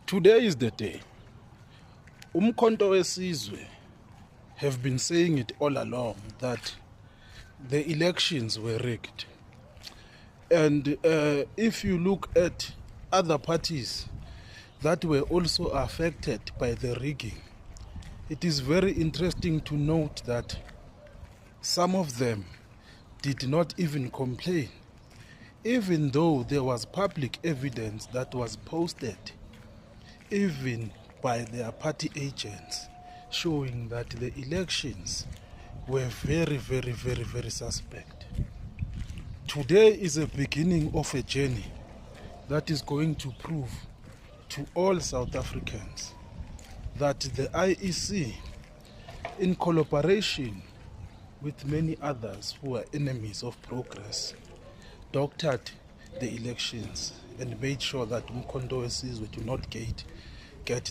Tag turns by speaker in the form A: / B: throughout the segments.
A: Today is the day. Umkhonto wesizwe have been saying it all along that the elections were rigged. And if you look at other parties that were also affected by the rigging, it is very interesting to note that some of them did not even complain, even though there was public evidence that was posted, even by their party agents, showing that the elections were very suspect. Today is a beginning of a journey that is going to prove to all South Africans that the IEC, in collaboration with many others who are enemies of progress, doctored the elections and made sure that Umkhonto wesizwe do not get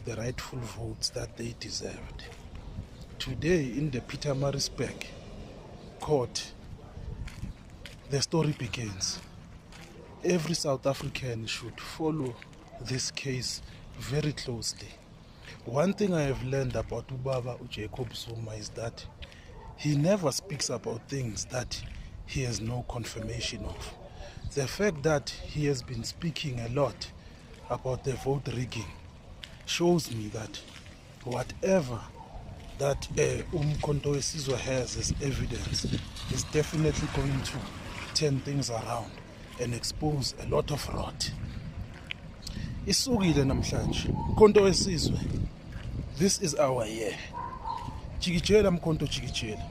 A: the rightful votes that they deserved. Today, in the Pietermaritzburg court, the story begins. Every South African should follow this case very closely. One thing I have learned about Ubaba Jacob Zuma is that he never speaks about things that he has no confirmation of. The fact that he has been speaking a lot about the vote rigging shows me that whatever that Umkhonto wesizwe has as evidence is definitely going to turn things around and expose a lot of rot. Isukile namhlanje Umkhonto wesizwe, this is our year. Jikijela Mkhonto, jikijela.